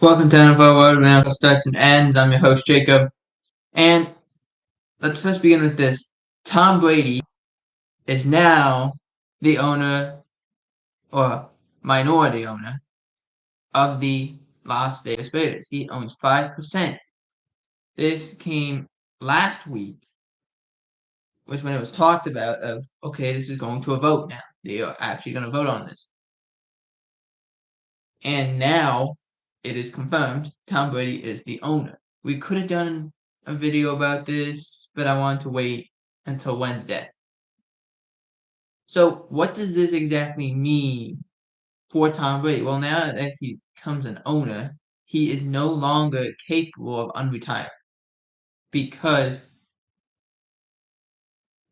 Welcome to NFL World Man Starts and Ends. I'm your host Jacob, and let's first begin with this. Tom Brady is now the owner or minority owner of the Las Vegas Raiders. He owns 5%. This came last week, which when it was talked about of okay, this is going to a vote now. They are actually going to vote on this, and now it is confirmed. Tom Brady is the owner. We could have done a video about this, but I wanted to wait until Wednesday. So what does this exactly mean for Tom Brady? Well, now that he becomes an owner, he is no longer capable of unretiring because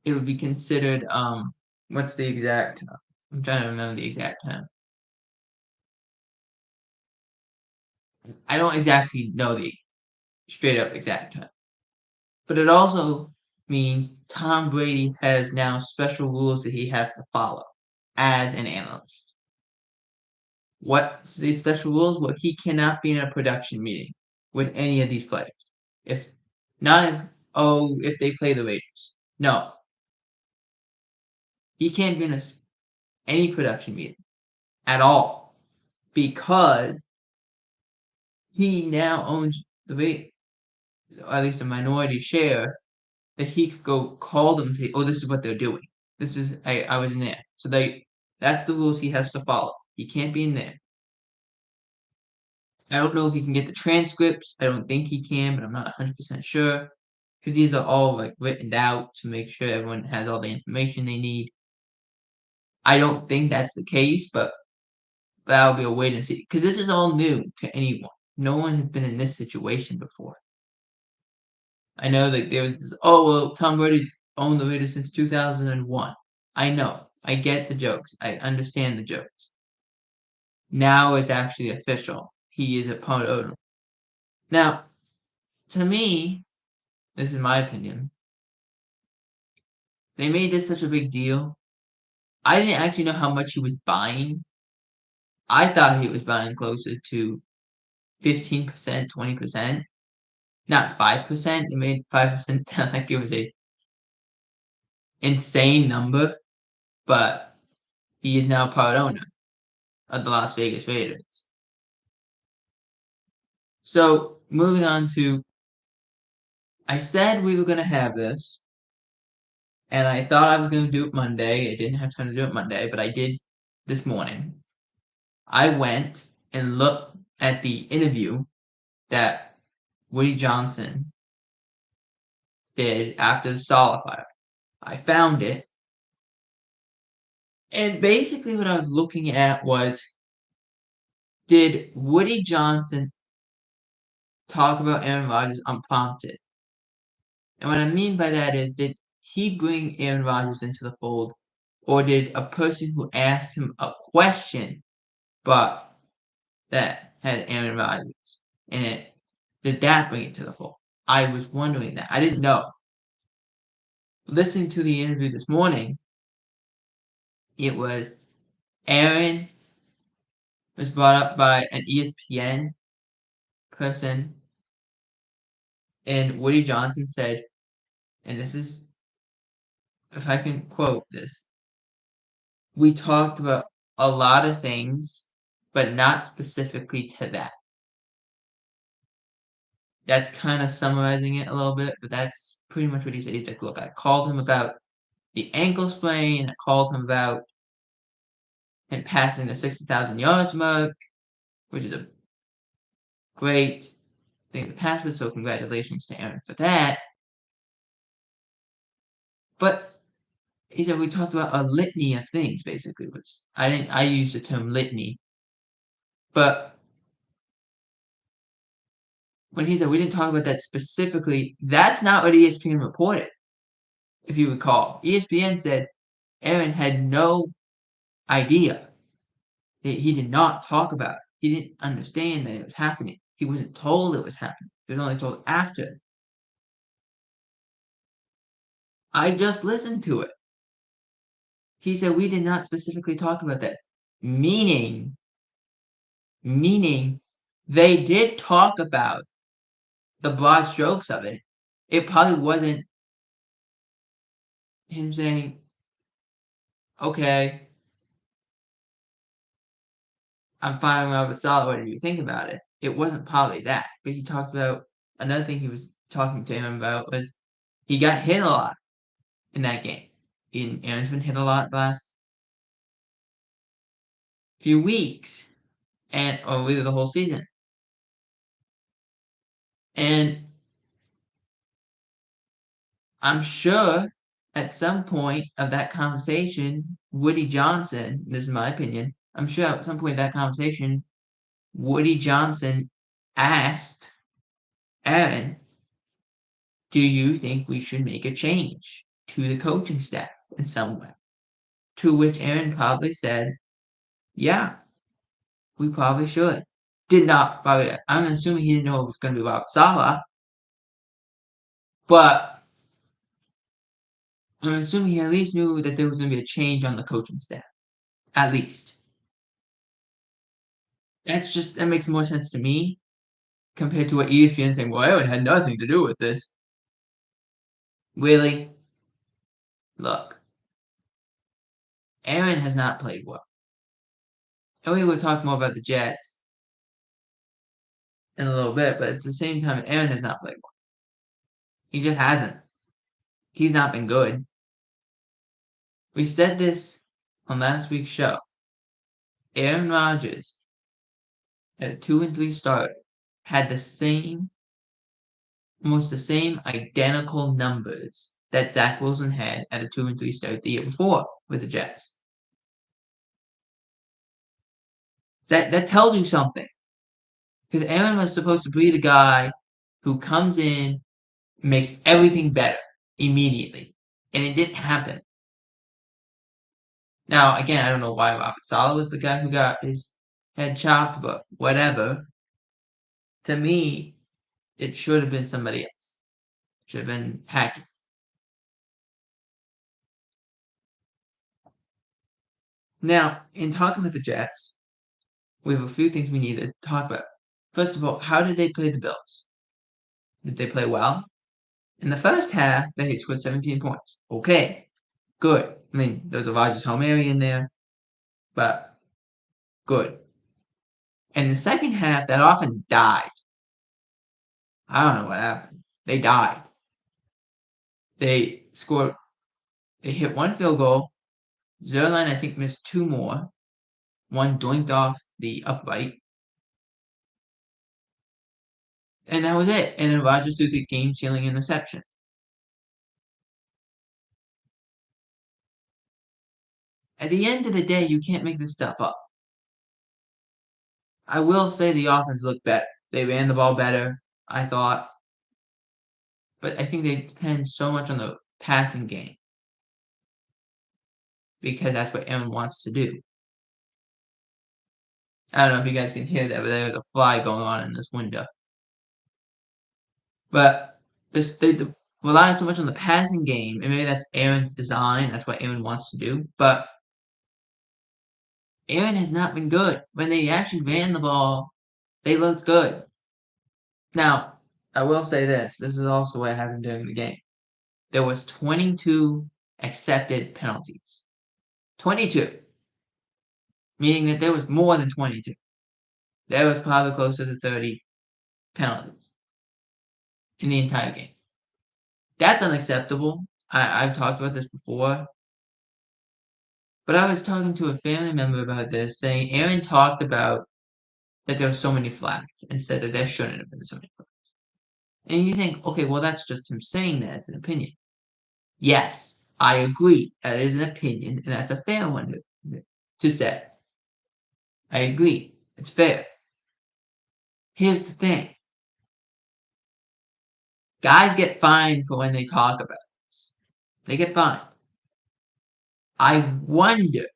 it would be considered what's the exact I'm trying to remember the exact term. I don't exactly know the straight up exact term. But it also means Tom Brady has now special rules that he has to follow as an analyst. What's these special rules? Well, he cannot be in a production meeting with any of these players. If not, if they play the Raiders. No, he can't be in any production meeting at all because he now owns the Raiders, or at least a minority share that he could go call them and say, "Oh, this is what they're doing. This is I was in there." So that's the rules he has to follow. He can't be in there. I don't know if he can get the transcripts. I don't think he can, but I'm not 100% sure because these are all like written out to make sure everyone has all the information they need. I don't think that's the case, but that'll be a wait and see because this is all new to anyone. No one has been in this situation before. I know that there was this, oh, well, Tom Brady's owned the Raiders since 2001. I know. I get the jokes. I understand the jokes. Now it's actually official. He is a part owner. Now, to me, this is my opinion, they made this such a big deal. I didn't actually know how much he was buying. I thought he was buying closer to 15%, 20%, not 5%. It made 5% sound like it was a insane number, but he is now part owner of the Las Vegas Raiders. So moving on to, I said we were gonna have this, and I thought I was gonna do it Monday. I didn't have time to do it Monday, but I did this morning. I went and looked at the interview that Woody Johnson did after the Sala fire. I found it, and basically what I was looking at was, did Woody Johnson talk about Aaron Rodgers unprompted? And what I mean by that is, did he bring Aaron Rodgers into the fold, or did a person who asked him a question but that had Aaron Rodgers in it, did that bring it to the fold? I was wondering that. I didn't know. Listening to the interview this morning, it was Aaron was brought up by an ESPN person, and Woody Johnson said, and this is, if I can quote this, we talked about a lot of things, but not specifically to that. That's kind of summarizing it a little bit, but that's pretty much what he said. He's like, look, I called him about the ankle sprain, I called him about him passing the 60,000 yards mark, which is a great thing to pass with, so congratulations to Aaron for that. But he said we talked about a litany of things, basically, which I used the term litany. But when he said we didn't talk about that specifically, that's not what ESPN reported, if you recall. ESPN said Aaron had no idea. He did not talk about it. He didn't understand that it was happening. He wasn't told it was happening. He was only told after. I just listened to it. He said we did not specifically talk about that. Meaning they did talk about the broad strokes of it. It probably wasn't him saying, "Okay, I'm firing Robert Saleh. What do you think about it?" It wasn't probably that, but he talked about another thing he was talking to him about was he got hit a lot in that game. Aaron's been hit a lot the last few weeks, and or really the whole season. And I'm sure at some point of that conversation, Woody Johnson, this is my opinion, I'm sure at some point in that conversation, Woody Johnson asked Aaron, "Do you think we should make a change to the coaching staff in some way?" To which Aaron probably said, "Yeah, we probably should." Did not probably. I'm assuming he didn't know it was going to be about Salah, but I'm assuming he at least knew that there was going to be a change on the coaching staff. At least. That makes more sense to me compared to what ESPN saying, "Well, Aaron had nothing to do with this." Really? Look, Aaron has not played well. And we will talk more about the Jets in a little bit, but at the same time, Aaron has not played well. He just hasn't. He's not been good. We said this on last week's show. Aaron Rodgers at a 2-3 start had almost the same identical numbers that Zach Wilson had at a 2-3 start the year before with the Jets. That tells you something. Because Aaron was supposed to be the guy who comes in, makes everything better immediately. And it didn't happen. Now, again, I don't know why Robert Saleh was the guy who got his head chopped, but whatever. To me, it should have been somebody else. Should have been Hackett. Now, in talking about the Jets, we have a few things we need to talk about. First of all, how did they play the Bills? Did they play well? In the first half, they scored 17 points. Okay, good. I mean, there's a Rodgers Hail Mary in there, but good. And the second half, that offense died. I don't know what happened. They died. They scored. They hit one field goal. Zerline, I think, missed two more. One doinked off the upright. And that was it. And then Rodgers threw the game-sealing interception. At the end of the day, you can't make this stuff up. I will say the offense looked better. They ran the ball better, I thought. But I think they depend so much on the passing game because that's what Aaron wants to do. I don't know if you guys can hear that, but there's a fly going on in this window. But they rely so much on the passing game, and maybe that's Aaron's design. That's what Aaron wants to do. But Aaron has not been good. When they actually ran the ball, they looked good. Now, I will say this. This is also what happened during the game. There was 22 accepted penalties. 22. Meaning that there was more than 22. There was probably closer to 30 penalties in the entire game. That's unacceptable. I've talked about this before. But I was talking to a family member about this, saying Aaron talked about that there were so many flags and said that there shouldn't have been so many flags. And you think, okay, well, that's just him saying that. It's an opinion. Yes, I agree. That is an opinion, and that's a fair one to say. I agree. It's fair. Here's the thing. Guys get fined for when they talk about this. They get fined. I wonder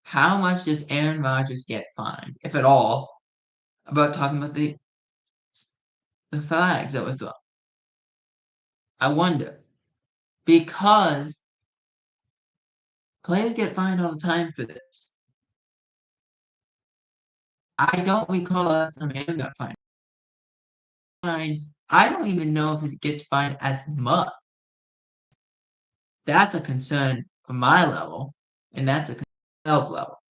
how much does Aaron Rodgers get fined, if at all, about talking about the flags that were thrown. I wonder. Because players get fined all the time for this. I don't recall the last time Aaron got fined. I don't even know if he gets fined as much. That's a concern from my level, and that's a concern level.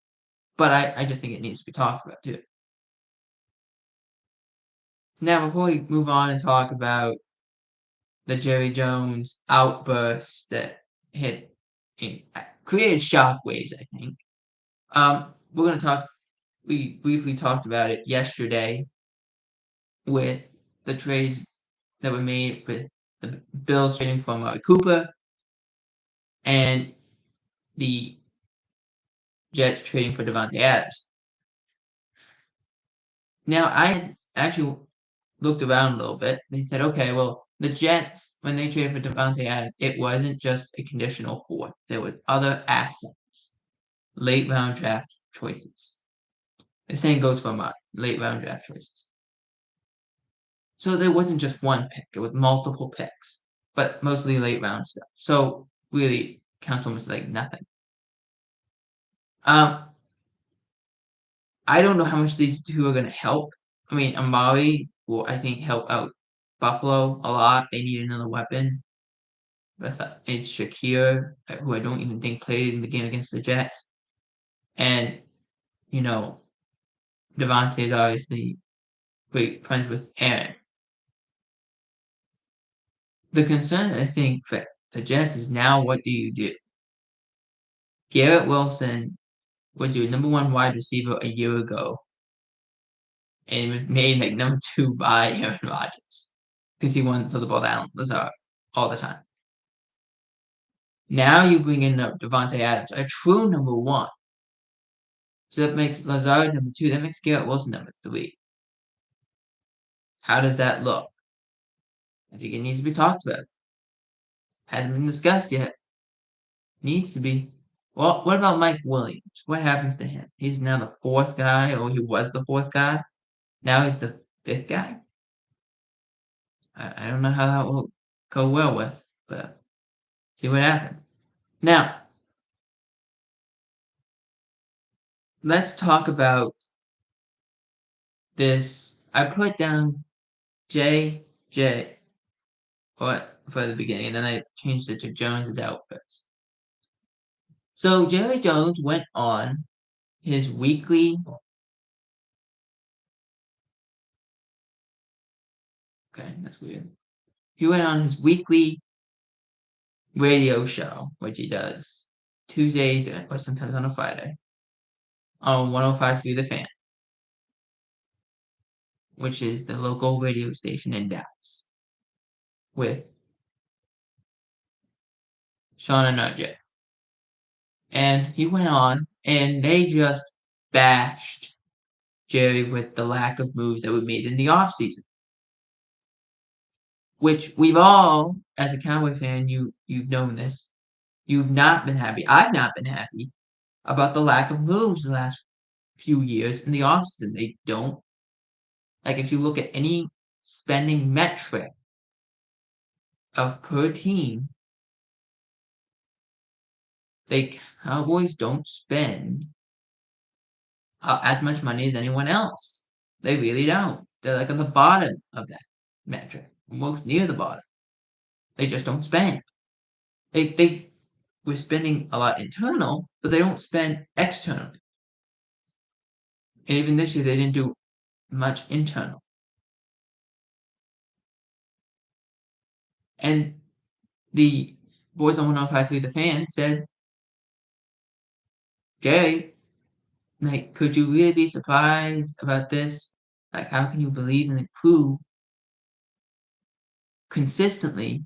But I just think it needs to be talked about too. Now, before we move on and talk about the Jerry Jones outburst that hit created shockwaves, I think. We're gonna talk. We briefly talked about it yesterday with the trades that were made with the Bills trading for Amari Cooper and the Jets trading for Davante Adams. Now, I had actually looked around a little bit. They said, okay, well, the Jets, when they traded for Davante Adams, it wasn't just a conditional fourth. There were other assets, late round draft choices. The same goes for my late round draft choices. So there wasn't just one pick, it was multiple picks, but mostly late round stuff. So really counts almost like nothing. I don't know how much these two are gonna help. I mean, Amari will, I think, help out Buffalo a lot. They need another weapon. It's Shakir, who I don't even think played in the game against the Jets. And, you know, Devontae is obviously great friends with Aaron. The concern, I think, for the Jets is now what do you do? Garrett Wilson was your number one wide receiver a year ago and was made like number two by Aaron Rodgers because he wanted to throw the ball down Lazard all the time. Now you bring in Davante Adams, a true number one. So that makes Lazard number two. That makes Garrett Wilson number three. How does that look? I think it needs to be talked about. Hasn't been discussed yet. Needs to be. Well, what about Mike Williams? What happens to him? He's now the fourth guy, or he was the fourth guy. Now he's the fifth guy. I don't know how that will go well with, but see what happens. Now, let's talk about this. I put down JJ for the beginning, and then I changed it to Jones's outfits. So Jerry Jones went on his weekly. Okay, that's weird. He went on his weekly radio show, which he does Tuesdays or sometimes on a Friday on 105.3 The Fan, which is the local radio station in Dallas, with Sean and RJ. And he went on, and they just bashed Jerry with the lack of moves that were made in the offseason. Which we've all, as a Cowboy fan, you've known this. You've not been happy. I've not been happy about the lack of moves the last few years in the offseason. They don't, like, if you look at any spending metric of per team, Cowboys don't spend as much money as anyone else. They really don't. They're like on the bottom of that metric, almost near the bottom. They just don't spend. They were spending a lot internal, but they don't spend externally. And even this year, they didn't do much internal. And the boys on 105.3 The Fan said, Jerry, like, could you really be surprised about this? Like, how can you believe in the crew consistently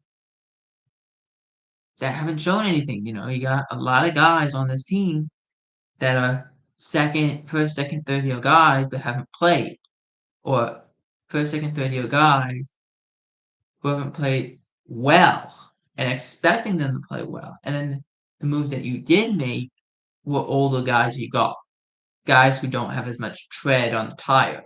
that haven't shown anything? You know, you got a lot of guys on this team that are first, second, third year guys but haven't played. Or first, second, third year guys who haven't played well and expecting them to play well. And then the moves that you did make were older guys you got. Guys who don't have as much tread on the tire.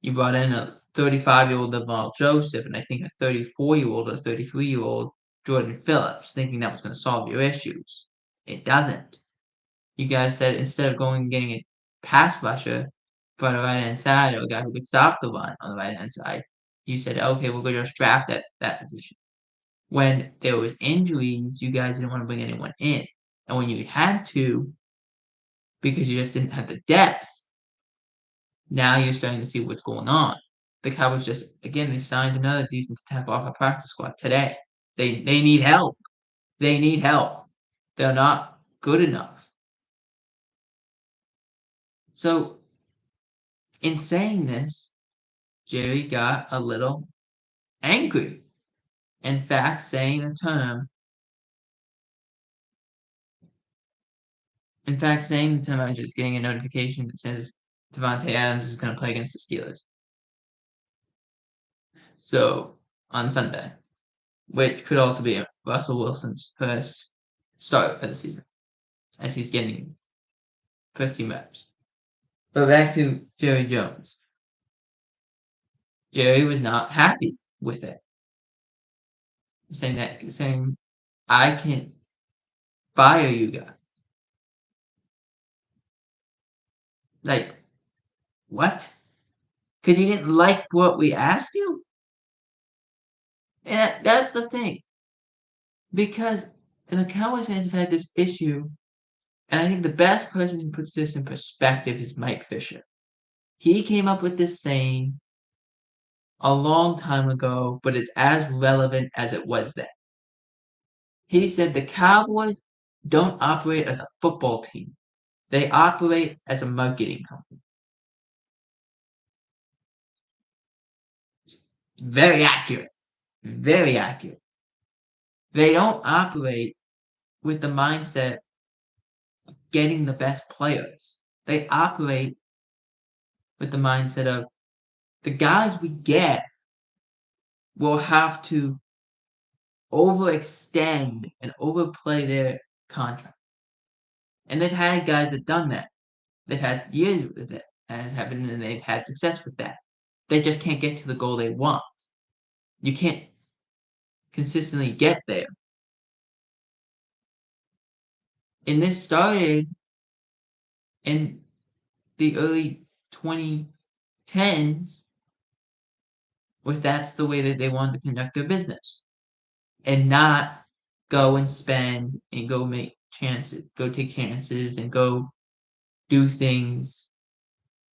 You brought in a 35-year-old Laval Joseph and I think a 34-year-old or 33-year-old Jordan Phillips, thinking that was going to solve your issues. It doesn't. You guys said instead of going and getting pass rusher for the right-hand side or a guy who could stop the run on the right-hand side, you said, "Okay, we're gonna just draft that position." When there was injuries, you guys didn't wanna bring anyone in, and when you had to, because you just didn't have the depth, now you're starting to see what's going on. The Cowboys just again, they signed another defensive tackle off a practice squad today. They need help. They need help. They're not good enough. So, in saying this, Jerry got a little angry. In fact, saying the term, I'm just getting a notification that says Devontae Adams is going to play against the Steelers. So, on Sunday, which could also be Russell Wilson's first start of the season, as he's getting first team reps. But back to Jerry Jones. Jerry was not happy with it. Saying I can fire you guys. Like, what? Because you didn't like what we asked you? And that's the thing. Because the Cowboys fans have had this issue, and I think the best person who puts this in perspective is Mike Fisher. He came up with this saying a long time ago, but it's as relevant as it was then. He said the Cowboys don't operate as a football team. They operate as a marketing company. Very accurate. Very accurate. They don't operate with the mindset of getting the best players. They operate with the mindset of the guys we get will have to overextend and overplay their contract. And they've had guys that done that. They've had years with it as happened and they've had success with that. They just can't get to the goal they want. You can't consistently get there. And this started in the early 2010s with that's the way that they wanted to conduct their business. And not go and spend and go take chances and go do things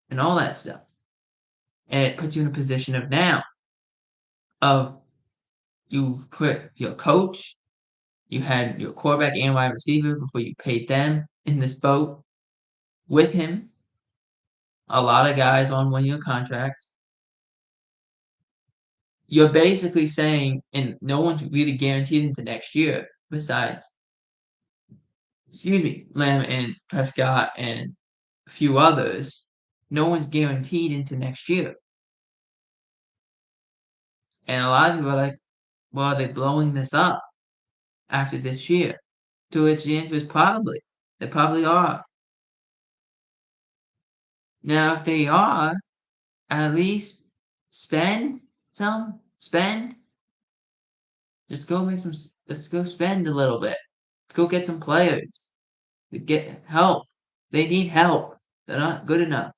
and all that stuff. And it puts you in a position of now of you've put your coach, you had your quarterback and wide receiver before you paid them in this boat with him. A lot of guys on 1-year contracts. You're basically saying, and no one's really guaranteed into next year besides, Lamb and Prescott and a few others. No one's guaranteed into next year. And a lot of people are like, well, are they blowing this up after this year? To which the answer is probably. They probably are. Now, if they are, at least spend. Let's go spend a little bit. Let's go get some players. Get help. They need help. They're not good enough.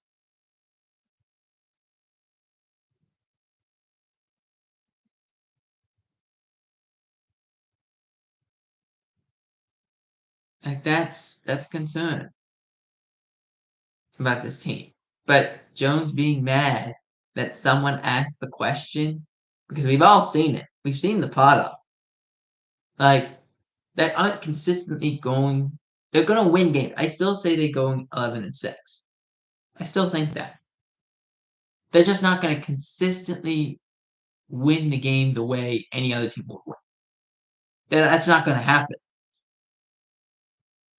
Like that's a concern about this team. But Jones being mad that someone asked the question, because we've all seen it. We've seen the product. Like, that aren't consistently going. They're going to win games. I still say they're going 11-6. I still think that. They're just not going to consistently win the game the way any other team would win. That's not going to happen.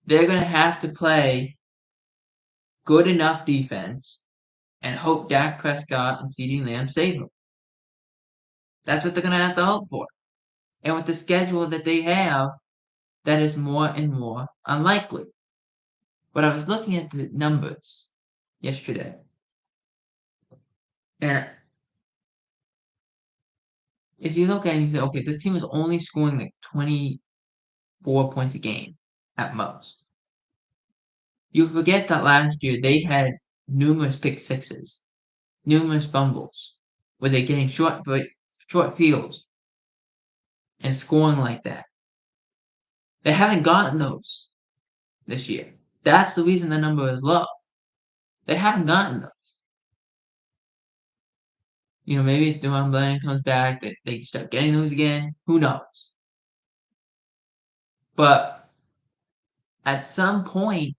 They're going to have to play good enough defense and hope Dak Prescott and CeeDee Lamb save them. That's what they're going to have to hope for. And with the schedule that they have, that is more and more unlikely. But I was looking at the numbers yesterday. And if you look at it and you say, okay, this team is only scoring like 24 points a game at most. You forget that last year they had numerous pick sixes, numerous fumbles, where they're getting short fields and scoring like that. They haven't gotten those this year. That's the reason the number is low. They haven't gotten those. Maybe if Deron Bland comes back, they start getting those again. Who knows? But at some point,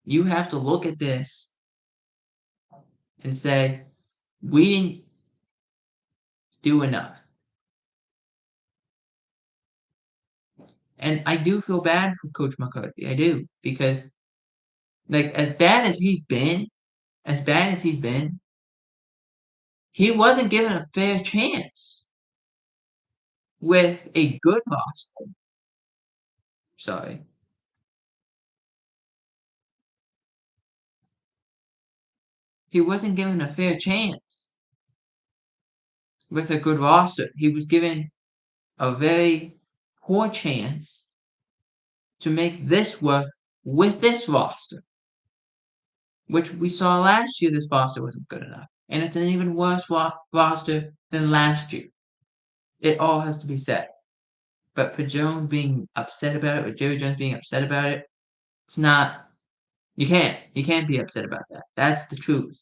you have to look at this and say, we didn't do enough. And I do feel bad for Coach McCarthy. I do. Because, as bad as he's been, he wasn't given a fair chance with a good roster. Sorry. He wasn't given a fair chance with a good roster. He was given a very poor chance to make this work with this roster, which we saw last year. This roster wasn't good enough, and it's an even worse roster than last year. It all has to be said. But for Jones being upset about it, or Jerry Jones being upset about it, it's not. You can't be upset about that. That's the truth.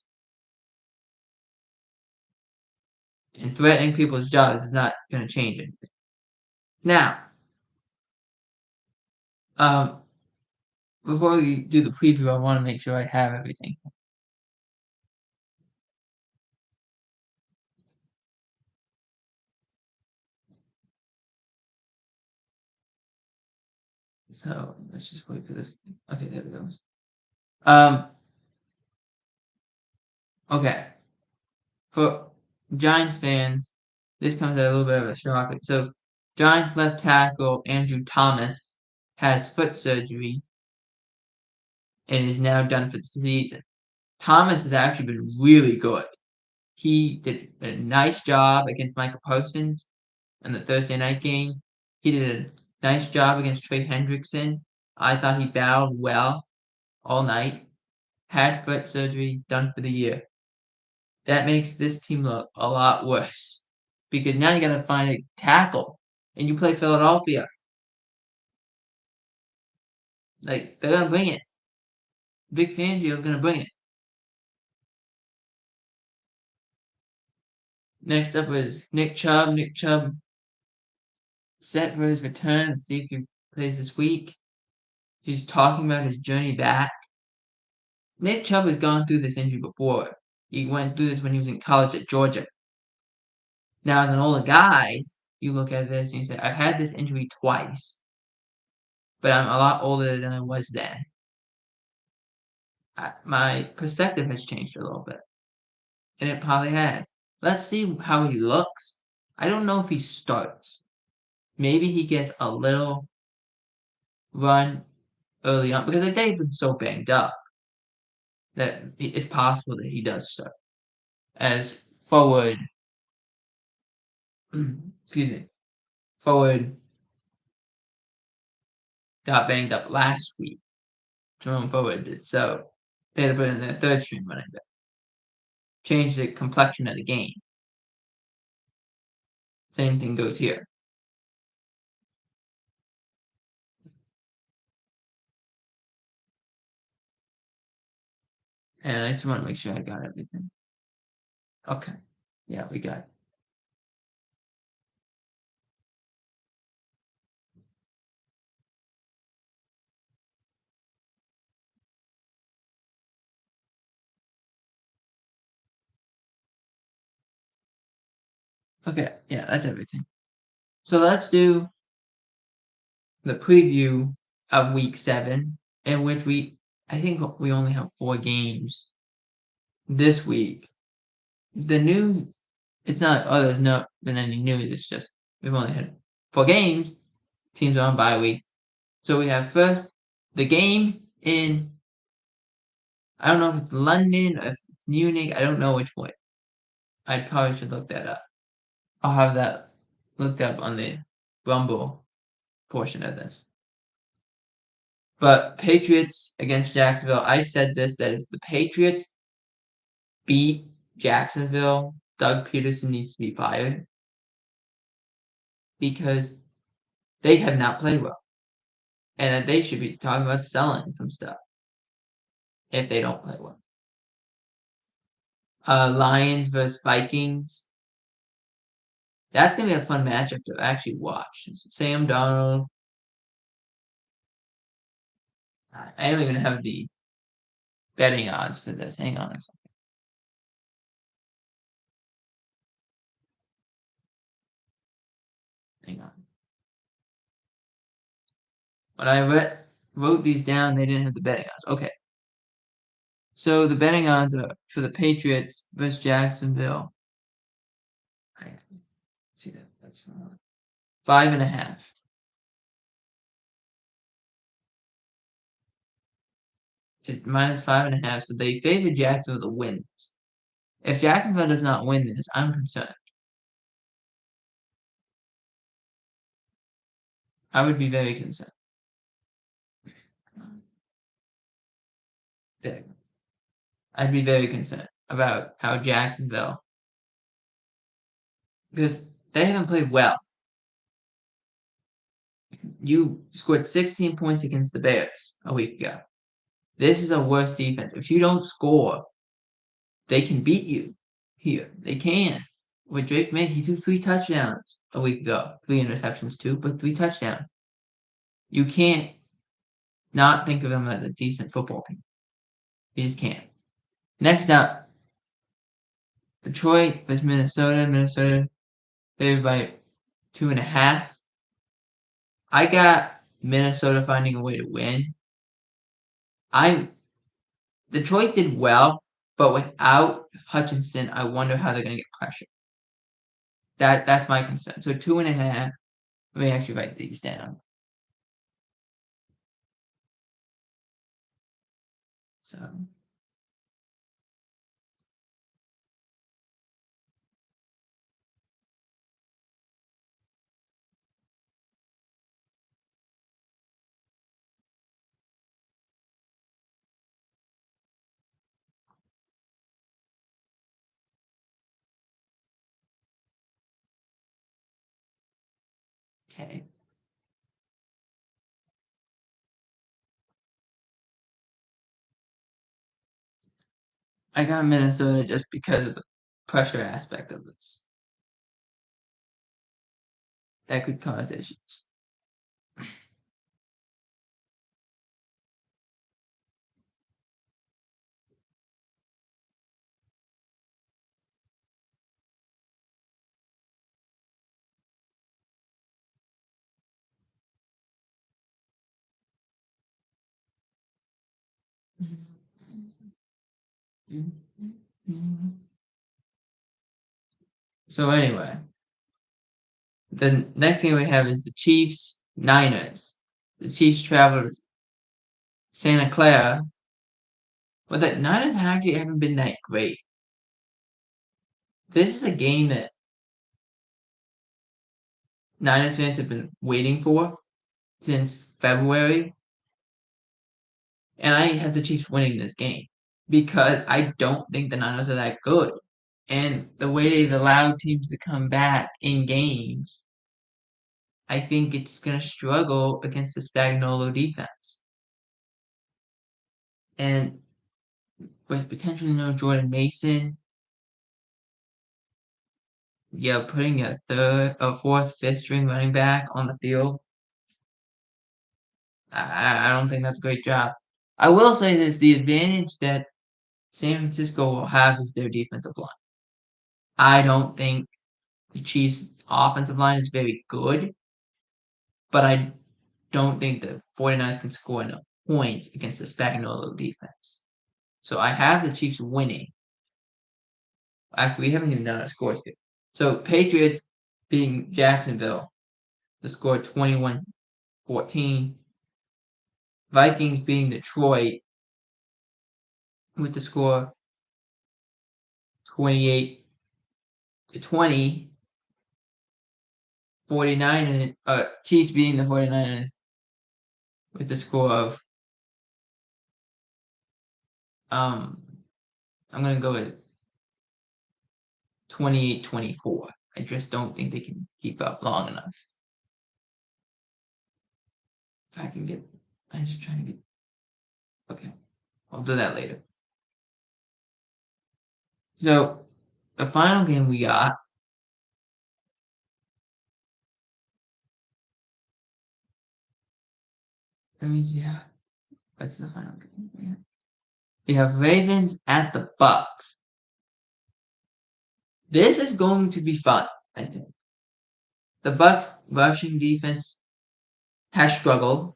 And threatening people's jobs is not going to change anything. Now, before we do the preview, I want to make sure I have everything. So let's just wait for this. Okay, there it goes. Okay. For Giants fans, this comes at a little bit of a shock. So, Giants left tackle Andrew Thomas has foot surgery and is now done for the season. Thomas has actually been really good. He did a nice job against Michael Parsons in the Thursday night game. He did a nice job against Trey Hendrickson. I thought he battled well all night. Had foot surgery, done for the year. That makes this team look a lot worse because now you got to find a tackle, and you play Philadelphia. They're gonna bring it. Vic Fangio's gonna bring it. Next up was Nick Chubb. Nick Chubb set for his return. Let's see if he plays this week. He's talking about his journey back. Nick Chubb has gone through this injury before. He went through this when he was in college at Georgia. Now, as an older guy, you look at this and you say, I've had this injury twice, but I'm a lot older than I was then. My perspective has changed a little bit, and it probably has. Let's see how he looks. I don't know if he starts. Maybe he gets a little run early on because they've been so banged up that it's possible that he does start. As forward, excuse me, forward got banged up last week. Jerome Forward did, so they had to put in their third string running back. Change the complexion of the game. Same thing goes here. And I just want to make sure I got everything. Okay. Yeah, we got it. Okay, yeah, that's everything. So let's do the preview of week 7, in which I think we only have 4 games this week. The news, it's not, there's not been any news, it's just we've only had 4 games. Teams are on bye week. So we have first the game in, I don't know if it's London or if it's Munich, I don't know which way. I probably should look that up. I'll have that looked up on the Rumble portion of this. But Patriots against Jacksonville, I said this, that if the Patriots beat Jacksonville, Doug Peterson needs to be fired because they have not played well. And that they should be talking about selling some stuff if they don't play well. Lions versus Vikings. That's going to be a fun matchup to actually watch. Sam Darnold. I don't even have the betting odds for this. Hang on a second. Hang on. When I wrote these down, they didn't have the betting odds. Okay. So the betting odds are for the Patriots versus Jacksonville. I see that. That's 5.5. It's -5.5. So they favor Jacksonville to win this. If Jacksonville does not win this, I'm concerned. I would be very concerned. There. I'd be very concerned about how Jacksonville, because they haven't played well. You scored 16 points against the Bears a week ago. This is a worse defense. If you don't score, they can beat you here. They can. With Drake May, he threw 3 touchdowns a week ago. 3 interceptions too, but 3 touchdowns. You can't not think of him as a decent football team. You just can't. Next up, Detroit versus Minnesota. Minnesota favored by 2.5. I got Minnesota finding a way to win. Detroit did well, but without Hutchinson, I wonder how they're going to get pressure. That's my concern. So 2.5. Let me actually write these down. So okay. I got Minnesota just because of the pressure aspect of this. That could cause issues. So anyway, the next game we have is the Chiefs Niners. The Chiefs travel to Santa Clara, but the Niners actually haven't been that great. This is a game that Niners fans have been waiting for since February, and I have the Chiefs winning this game because I don't think the Niners are that good. And the way they've allowed teams to come back in games, I think it's going to struggle against the Spagnuolo defense. And with potentially no Jordan Mason, yeah, putting a third, a fourth, fifth string running back on the field, I don't think that's a great job. I will say this: the advantage that San Francisco will have is their defensive line. I don't think the Chiefs' offensive line is very good, but I don't think the 49ers can score enough points against the Spagnuolo defense. So I have the Chiefs winning. Actually, we haven't even done our scores yet. So Patriots beating Jacksonville, the score 21-14. Vikings beating Detroit with the score 28-20. 49ers, Chiefs beating the 49ers with the score of I'm gonna go with 28-24. I just don't think they can keep up long enough. If I can get, I'm just trying to get. Okay, I'll do that later. So the final game we got. Let me see. What's the final game? We have Ravens at the Bucks. This is going to be fun, I think. The Bucks rushing defense has struggled,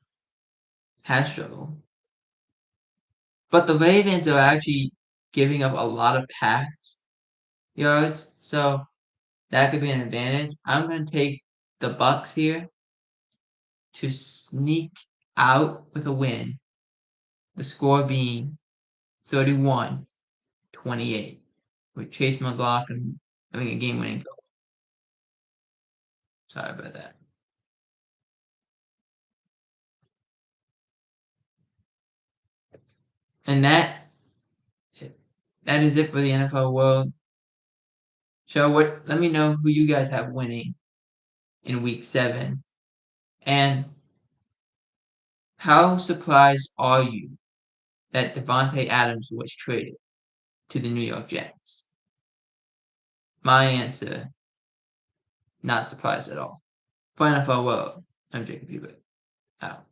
but the Ravens are actually giving up a lot of pass yards, so that could be an advantage. I'm going to take the Bucks here to sneak out with a win. The score being 31-28, with Chase McLaughlin having a game-winning goal. Sorry about that. And that is it for the NFL world. So let me know who you guys have winning in week 7. And how surprised are you that Devontae Adams was traded to the New York Jets? My answer, not surprised at all. For NFL world, I'm Jacob Hubert. Out.